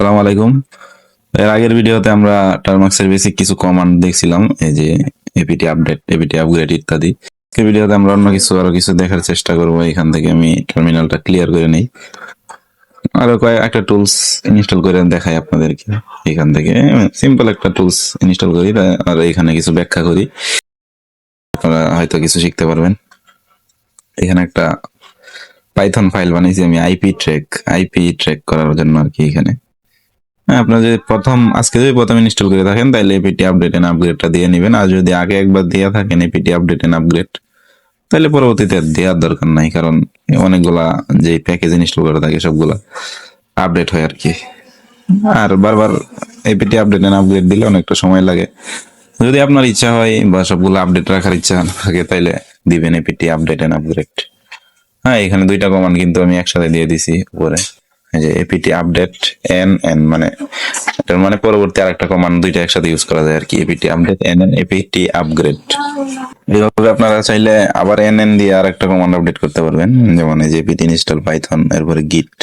আসসালামু আলাইকুম। এর আগের ভিডিওতে আমরা টার্মাক্সের বেসিক কিছু কমান্ড দেখছিলাম, এই যে এপিটি আপডেট, এপিটি আপগ্রেড ইত্যাদি। আজকের ভিডিওতে আমরা অন্য কিছু আরো কিছু দেখার চেষ্টা করব। এখান থেকে আমি টার্মিনালটা ক্লিয়ার করে নেই, আরো একটা টুলস ইনস্টল করে দেখাই আপনাদেরকে। এখান থেকে সিম্পল একটা টুলস ইনস্টল করি আর এখানে কিছু ব্যাখ্যা করি, আপনারা হয়তো কিছু শিখতে পারবেন। এখানে একটা পাইথন ফাইল বানিয়েছি আমি আইপি ট্র্যাক করার জন্য আর কি। এখানে আপনার যদি আজকে যদি প্রথম ইনস্টল করে থাকেন তাহলে এপিটি আপডেট এন্ড আপগ্রেডটা দিয়ে নেবেন। আর যদি আগে একবার দিয়ে থাকেন এপিটি আপডেট এন্ড আপগ্রেড, তাহলে পরবর্তীতে দেওয়ার দরকার নাই, কারণ অনেকগুলা যে প্যাকেজ ইনস্টল করে থাকে সবগুলা আপডেট হয় আর কি। আর বারবার এপিটি আপডেট এন্ড আপগ্রেড দিলে অনেকটা সময় লাগে। যদি আপনার ইচ্ছা হয় বা সবগুলো আপডেট রাখার ইচ্ছা থাকে তাহলে দিবেন এপিটি আপডেট এন্ড আপগ্রেড। হ্যাঁ, এখানে দুইটা কমান্ড কিন্তু আমি একসাথে দিয়ে দিছি উপরে, এই যে এপিটি আপডেট এন এন, মানে এটার মানে পরবর্তী আরেকটা কমান্ড দুইটা একসাথে ইউজ করা যায় আর কি, apt update N N apt upgrade. এইভাবে আপনারা চাইলে আবার এন এন দিয়ে আরেকটা কমান্ড আপডেট করতে পারবেন, যেমন এই যে এপিটি ইনস্টল পাইথন এরপরে গিট।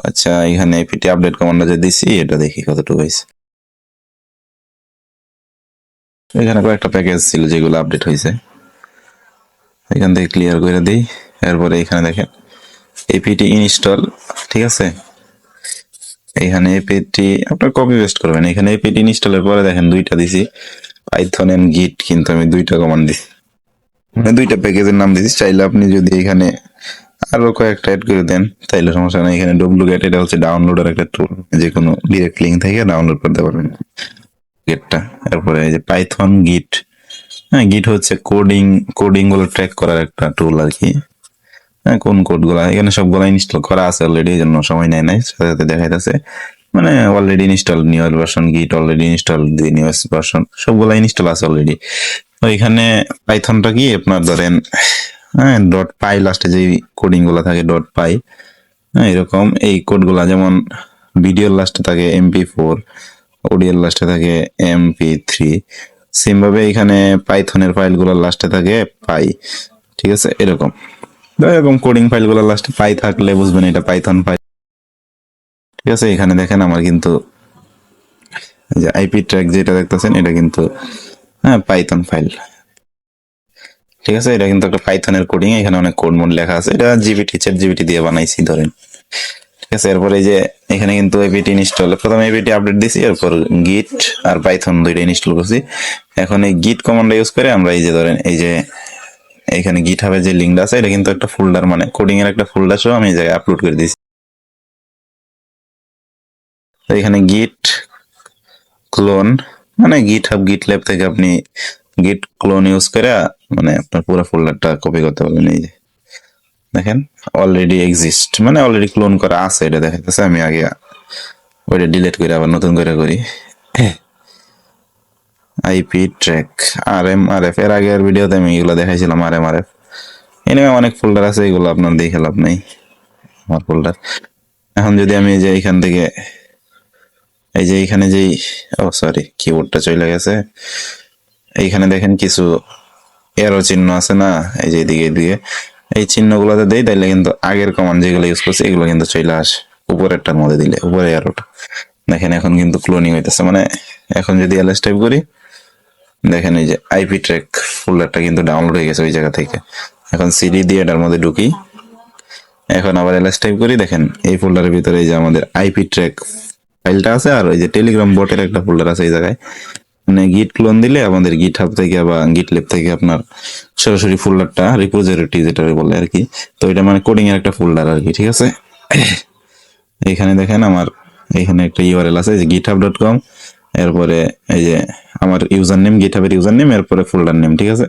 আচ্ছা, এখানে এপিটি আপডেট কমান্ডটা যে দিছি এটা দেখি কতটুকু হয়েছে। এখানে কয়েকটা প্যাকেজ ছিল যেগুলো আপডেট হয়েছে, এখান থেকে ক্লিয়ার করে দিই। এরপরে এখানে দেখেন এপিটি ইনস্টল, ঠিক আছে। এখানে এপিটি আপনার কপি পেস্ট করবেন, এখানে এপিটি ইনস্টলের পরে দেখেন দুইটা দিছি, পাইথন এন্ড গিট, কিন্তু আমি দুইটা কমান্ড দিছি, মানে দুইটা প্যাকেজের নাম দিছি। চাইলে আপনি যদি এখানে আরো কয়েকটা অ্যাড করে দেন তাইলে সমস্যা নেই। এখানে ডব্লুগেট, এটা হচ্ছে ডাউনলোডের একটা টুল, যে কোনো ডিরেক্ট লিঙ্ক থেকে ডাউনলোড করতে পারবেন গেটটা। এরপরে এই যে পাইথন গিট, হ্যাঁ গিট হচ্ছে কোডিং গুলো ট্র্যাক করার একটা টুল আর কি। হ্যাঁ, কোন কোড গুলা এখানে সবগুলা ইনস্টল করা আছে অলরেডি, এই জন্য সময় নেয় নাই, সাথে সাথে দেখাইতেছে। মানে অলরেডি ইনস্টল নিউয়ের ভার্সন, গিট অলরেডি ইনস্টল, দি নিউয়েস্ট ভার্সন সবগুলা ইনস্টল আছে অলরেডি। তো এখানে পাইথনটা কি আপনার ধরেন, হ্যাঁ ডট পাই লাস্টে যে কোডিং গুলা থাকে ডট পাই, হ্যাঁ এরকম এই কোড গুলা, যেমন ভিডিওর লাস্টে থাকে MP4, অডিওর লাস্টে থাকে MP3, সেম ভাবে এখানে পাইথনের ফাইলগুলোর লাস্টে থাকে পাই, ঠিক আছে। এরকম কোডিং ফাইলগুলোর লাস্টে পাই থাকলে বুঝবেন এটা পাইথন ফাইল, ঠিক আছে। এখানে দেখেন আমার কিন্তু যে আইপি ট্র্যাক যেটা দেখতেছেন এটা কিন্তু হ্যাঁ পাইথন ফাইল, ঠিক আছে। এটা কিন্তু একটা পাইথনের কোডিং, এখানে অনেক কোড মোড লেখা আছে, এটা চ্যাট জিপিটি দিয়ে বানাইছি ধরেন, ঠিক আছে। এরপরে এই যে এখানে কিন্তু এপিটি ইনস্টল, প্রথমে এপিটি আপডেট দিছি, এরপর গিট আর পাইথন দুইটা ইনস্টল করছি। এখন এই গিট কমান্ড ইউজ করে আমরা এই যে ধরেন এই যে এখানে গিট হাবের যে লিঙ্কটা আছে, এটা কিন্তু একটা ফোল্ডার, মানে কোডিং এর একটা ফোল্ডার সহ আমি এই জায়গায় আপলোড করে দিয়েছি। তো এখানে গিট ক্লোন, মানে গিট হাব গিট ল্যাব থেকে আপনি গিট ক্লোন ইউজ করে মানে আপনার পুরো ফোল্ডারটা কপি করতে পারবেন। এই যে দেখেন অলরেডি এক্সিস্ট, মানে অলরেডি ক্লোন করা আছে, এটা দেখাইতেছে। আমি আগে ওইটা ডিলিট করে আবার নতুন করে করি। আইপি ট্র্যাক RMRF, এর আগের ভিডিওতে আমি এগুলো দেখাইছিলাম RMRF। এনে অনেক ফোল্ডার আছে, এগুলো আপনার দেখে লাভ নাই, আমার ফোল্ডার। এখন যদি আমি এই যে এখান থেকে এই যে এখানে যেই, ও সরি কিবোর্ডটা চলে গেছে, এইখানে দেখেন কিছু এরো চিহ্ন আছে না, এই যে এদিকে এই চিহ্নগুলোতে দেই, তাইলে কিন্তু আগের কমান্ড যেগুলো ইউজ করছে এগুলো কিন্তু চলে আসে উপরেরটার মধ্যে দিলে, উপরে এরোটা দেখেন এখন কিন্তু ক্লোনিং হইতেছে। মানে এখন যদি এলএস টাইপ করি, দেখেন এই যে আইপি ট্র্যাক ফোল্ডারটা কিন্তু ডাউনলোড হয়ে গেছে ওই জায়গা থেকে। এখন সিডি দিয়ে এটার মধ্যে ঢুকি, এখন আবার এলএস টাইপ করি, দেখেন এই ফোল্ডারের ভিতরে এই যে আমাদের আইপি ট্র্যাক ফাইলটা আছে, আর ওই যে টেলিগ্রাম বটের একটা ফোল্ডার আছে এই জায়গায়। মানে গিট ক্লোন দিলে আমাদের গিট হাব থেকে বা গিট ল্যাব থেকে আপনার সরাসরি ফোল্ডারটা, রিপোজিটরি যেটা বলে আর কি। তো এটা মানে কোডিং এর একটা ফোল্ডার আর কি, ঠিক আছে। এখানে দেখেন আমার এখানে একটা ইউআরএল আছে যে github.com, এরপরে এই যে আমার ইউজার নেম, গিটহাবের ইউজার নেম, এরপরে ফোল্ডার নেম, ঠিক আছে।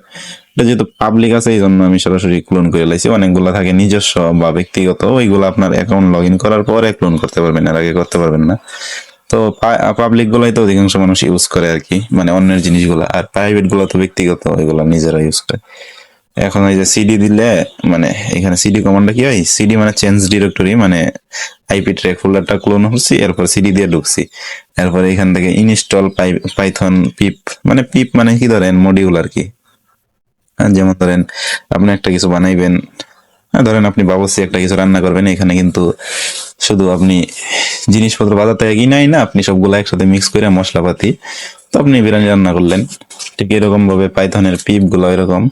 এটা যেহেতু পাবলিক আছে এই জন্য আমি সরাসরি ক্লোন করে লাইছি। অনেকগুলো থাকে নিজস্ব বা ব্যক্তিগত, ওইগুলো আপনার অ্যাকাউন্ট লগ ইন করার পরে ক্লোন করতে পারবেন, এর আগে করতে পারবেন না। তো পাবলিক গুলাই তো অধিকাংশ মানুষ ইউজ করে আর কি, মানে অন্যের জিনিসগুলো, আর প্রাইভেট গুলো তো ব্যক্তিগত, ওইগুলো নিজেরা ইউজ করে। এখন এই যে সিডি দিলে, মানে এখানে সিডি কমান্ডটা কি হয়, সিডি মানে চেঞ্জ ডিরেক্টরি, মানে আইপি ট্র্যাক ফোল্ডারটা ক্লোন হচ্ছে, এরপর সিডি দিয়ে ঢুকছি, এরপর এখান থেকে ইনস্টল পাইথন পিপ, মানে পিপ মানে কি ধরেন মডিউল আর কি। যেমন ধরেন আপনি একটা কিছু বানাইবেন, ধরেন আপনি বাবুর্চি একটা কিছু রান্না করবেন, এখানে কিন্তু শুধু আপনি জিনিসপত্র বাজার থেকে কিনাই না, আপনি সবগুলো একসাথে মিক্স করে মশলাপাতি তো আপনি বিরিয়ানি রান্না করলেন। ঠিক এরকম ভাবে পাইথনের পিপ গুলো এরকম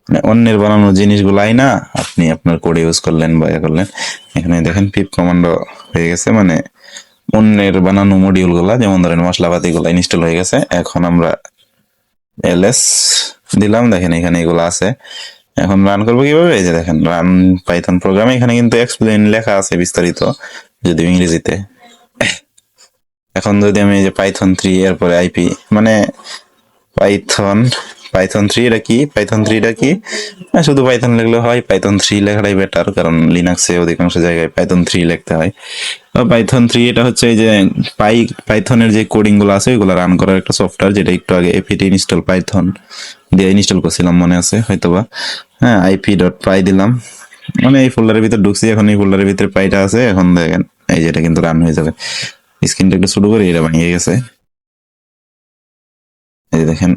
মানে অন্যের বানানো জিনিসগুলাই না আপনি আপনার কোডে ইউজ করলেন বা ইয়ে করলেন। এখানে দেখেন পিপ কমান্ডো হয়ে গেছে, মানে অন্যের বানানো মডিউল গুলা, যেমন ধরেন মশলাপাতি গুলা ইনস্টল হয়ে গেছে। এখন আমরা এলএস দিলাম, দেখেন এখানে এগুলো আছে। এখন রান করবো কিভাবে, এই যে দেখেন রান পাইথন প্রোগ্রাম, এখানে কিন্তু এক্সপ্লেইন লেখা আছে বিস্তারিত, যদিও ইংরেজিতে। এখন যদি আমি এই যে পাইথন 3 এরপরে আইপি মানে পাইথন পাইথন 3 এটা কি, পাইথন 3 এটা কি, শুধু পাইথন লিখলে হয়, পাইথন 3 লেখাটাই বেটার, কারণ লিনাক্সে অধিকাংশ জায়গায় পাইথন 3 লিখতে হয়। তো পাইথন 3 এটা হচ্ছে এই যে পাইথনের যে কোডিং গুলো আছে ওইগুলো রান করার একটা সফটওয়্যার, যেটা একটু আগে এপিটি ইনস্টল পাইথন দিয়ে ইনস্টল করছিলাম মনে আছে হয়তোবা। হ্যাঁ, ip.py দিলাম, মানে এই ফোল্ডারের ভিতর ঢুকছি, এখন এই ফোল্ডারের ভিতরে পাইটা আছে। এখন দেখেন এই যে এটা কিন্তু রান হয়ে যাবে। স্ক্রিনটা একটু শুরু করে, এটা ভাঙিয়ে গেছে। এই যে দেখেন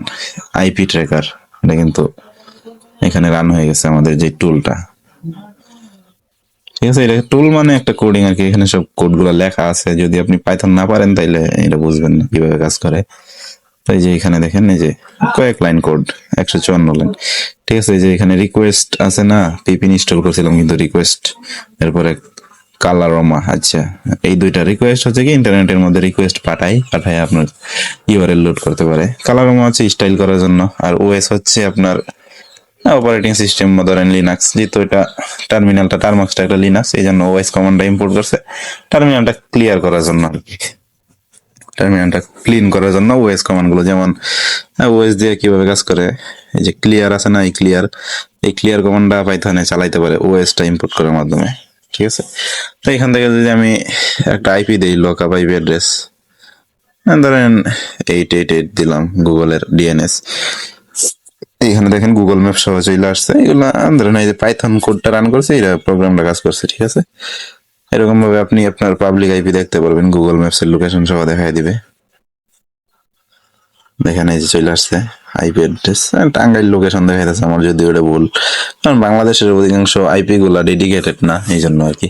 আইপি ট্র্যাকার, এটা কিন্তু এখানে রান হয়ে গেছে আমাদের যে টুলটা। ঠিক আছে, এটা টুল মানে একটা কোডিং আর কি, এখানে সব কোড গুলো লেখা আছে। যদি আপনি পাইথন না পারেন তাইলে এটা বুঝবেন না কিভাবে কাজ করে। তো এই যে এখানে দেখেন এই যে কয়েক লাইন কোড, 154 লাইন। ঠিক আছে, এই যে এখানে রিকোয়েস্ট আছে না, পিপি ইনস্টল করছিলাম কিন্তু রিকোয়েস্ট, এরপরে কালারোমা। আচ্ছা, এই দুইটা রিকোয়েস্ট হচ্ছে কি ইন্টারনেটের মধ্যে রিকোয়েস্ট পাঠায় আপনার ইউআরএল লোড করতে পারে। কালারোমা হচ্ছে স্টাইল করার জন্য, আর ওএস হচ্ছে আপনার অপারেটিং সিস্টেম, ধরেন লিনাক্স, যেহেতু এটা টার্মিনালটা টার্মাক্সটা একটা লিনাক্স, এই জন্য ওএস কমান্ডটা ইম্পোর্ট করছে টার্মিনালটা ক্লিয়ার করার জন্য আর কি। টার্মিনালটা ক্লিন করার জন্য ওএস কমান্ড গুলো, যেমন ওএস দিয়ে কিভাবে কাজ করে, এই যে ক্লিয়ার আছে না, এই ক্লিয়ার কমান্ডটা পাইথনে চালাইতে পারে ওএসটা ইম্পোর্ট করার মাধ্যমে। ঠিক আছে, তো এখান থেকে যদি আমি একটা আইপি দিই, লোকআপ আইপি অ্যাড্রেস, ধরেন 888 দিলাম, গুগলের ডিএনএস। এখানে দেখেন গুগল ম্যাপ সহ চলে আসছে। এগুলো ধরেন এই যে পাইথন কোডটা রান করছে, এটা প্রোগ্রামটা কাজ করছে। ঠিক আছে, এরকম ভাবে আপনি আপনার পাবলিক আইপি দেখতে পারবেন, গুগল ম্যাপস এর লোকেশন সহ দেখাই দিবে। দেখেন এই যে চলে আসছে আইপি অ্যাড্রেস, টাঙ্গাইল লোকেশন দেখা যাচ্ছে আমার, যদি ওটা ভুল, কারণ বাংলাদেশের অধিকাংশ আইপি গুলা ডেডিকেটেড না, এই জন্য আর কি।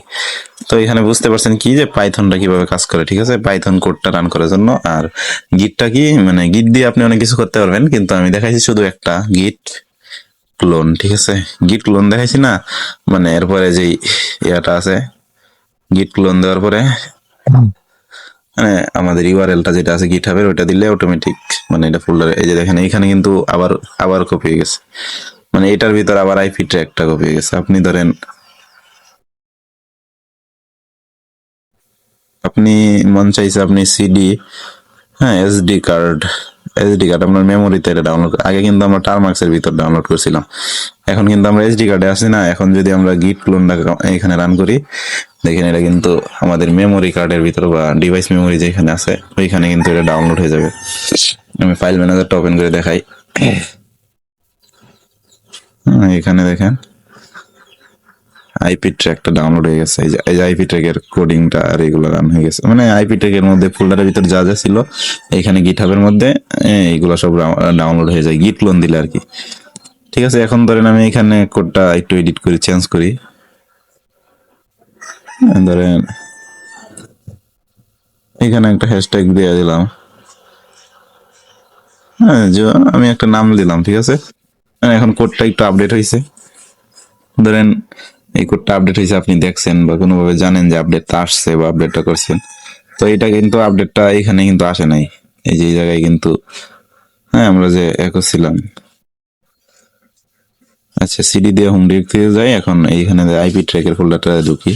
তো এখানে বুঝতে পারছেন কি যে পাইথনটা কিভাবে কাজ করে। ঠিক আছে, পাইথন কোডটা রান করার জন্য। আর গিটটা কি, মানে গিট দিয়ে আপনি অনেক কিছু করতে পারবেন, কিন্তু আমি দেখাইছি শুধু একটা গিট ক্লোন। ঠিক আছে, গিট ক্লোন দেখাইছি না, মানে এরপরে যেই ইয়াটা আছে, গিট ক্লোন দেওয়ার পরে মানে আমাদের ইউআরএলটা যেটা আছে গিটহাবের, ওটা দিলে অটোমেটিক মানে এটা ফোল্ডারে, এই যে দেখেন এখানে কিন্তু আবার আবার কপি হয়ে গেছে, মানে এটার ভিতর আবার আইপি ট্র্যাকটা কপি হয়ে গেছে। আপনি ধরেন আপনি মন চাইছে আপনি সিডি, হ্যাঁ এসডি কার্ড আপনার মেমোরিতে এটা ডাউনলোড, আগে কিন্তু আমরা টারমাক্স এর ভিতর ডাউনলোড করছিলাম, এখন কিন্তু আমরা এসডি কার্ডে আসি না। এখন যদি আমরা গিট ক্লোনটা এখানে রান করি, দেখেন এটা কিন্তু আমাদের মেমোরি কার্ডের ভিতর বা ডিভাইস মেমোরি যেখানে আছে ওইখানে কিন্তু এটা ডাউনলোড হয়ে যাবে। আমি ফাইল ম্যানেজারটা ওপেন করে দেখাই। এখানে দেখেন আইপি ট্র্যাকটা ডাউনলোড হয়ে গেছে, এই যে আইপি ট্র্যাকের কোডিংটা আর এগুলো রান হয়ে গেছে, মানে আইপি ট্র্যাকের মধ্যে ফোল্ডারের ভিতর যা যা ছিল এখানে গিটহাবের মধ্যে এইগুলো সব ডাউনলোড হয়ে যায় গিট ক্লোন দিলে আর কি। ঠিক আছে, এখন ধরেন আমি এখানে কোডটা একটু এডিট করি, চেঞ্জ করি। ধরেন এখানে একটা হ্যাশট্যাগ দিয়ে দিলাম, হ্যাঁ যে আমি একটা নাম দিলাম। ঠিক আছে, এখন কোডটা একটু আপডেট হয়েছে, ধরেন এই কোডটা আপডেট হয়েছে, আপনি দেখছেন বা কোনোভাবে জানেন যে আপডেটটা আসছে বা আপডেটটা করছেন। তো এটা কিন্তু আপডেটটা এখানে কিন্তু আসে নাই, এই যে এই জায়গায় কিন্তু, হ্যাঁ আমরা যে করছিলাম। আচ্ছা, সিডি দিয়ে হোম ডিরেক্টরিতে যাই, এখন এইখানে আইপি ট্র্যাকের ফোল্ডারটা ঢুকি,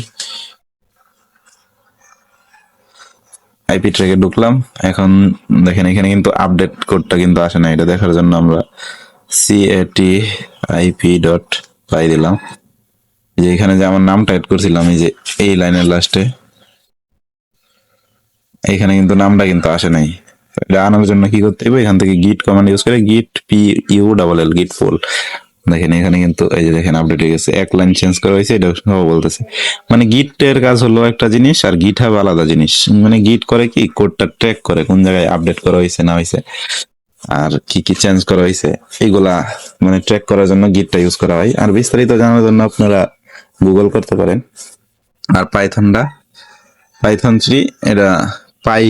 আইপি ট্র্যাকে ঢুকলাম। এখন দেখেন এখানে কিন্তু আপডেট কোডটা কিন্তু আসে না, এটা দেখার জন্য আমরা cat ip.py দিলাম। যে এখানে যে আমার নামটা এড করছিলাম, এই যে এই লাইনের লাস্টে, এখানে কিন্তু নামটা কিন্তু আসে নাই। এটা আনার জন্য কি করতে হবে, এখান থেকে গিট কমান্ড ইউজ করে গিট pull গিট পুল, দেখেন এখানে কিন্তু এই যে দেখেন আপডেট হয়ে গেছে, এক লাইন চেঞ্জ করা হয়েছে, এটা সব বলতেছে। মানে গিটের কাজ হলো একটা জিনিস আর গিটহাব আলাদা জিনিস। মানে গিট করে কি, কোডটা ট্র্যাক করে কোন জায়গায় আপডেট করা হয়েছে না হয়েছে, আর কি কি চেঞ্জ করা হয়েছে এইগুলা মানে ট্র্যাক করার জন্য গিটটা ইউজ করা হয়। আর বিস্তারিত জানার জন্য আপনারা গুগল করতে পারেন। আর পাইথন 3 এটা পাই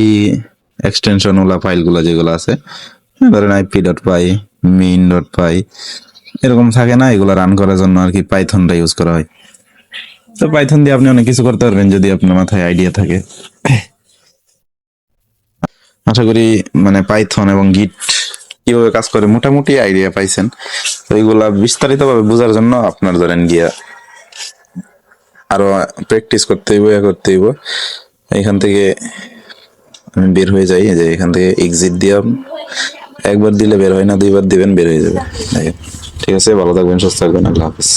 এক্সটেনশন ওলা ফাইলগুলো যেগুলো আছে, ধরেন ip.py, min.py এরকম থাকে না, এগুলো রান করার জন্য আর কি পাইথনটা ইউজ করা হয়। তো পাইথন দিয়ে আপনি অনেক কিছু করতে পারবেন যদি আপনার মাথায় আইডিয়া থাকে। আশা করি মানে পাইথন এবং গিট কিভাবে কাজ করে মোটামুটি আইডিয়া পাইছেন। তো এইগুলা বিস্তারিতভাবে বোঝার জন্য আপনার ধরেন গিয়া আরো প্র্যাকটিস করতে হইব, করতে হইব। এখান থেকে আমি বের হয়ে যাই, যে এখান থেকে এক্সিট দিয়ে একবার দিলে বের হয় না, দুইবার দিবেন বের হয়ে যাবে। ঠিক আছে, ভালো থাকবেন, সুস্থ থাকবেন, আল্লাহ হাফিজ।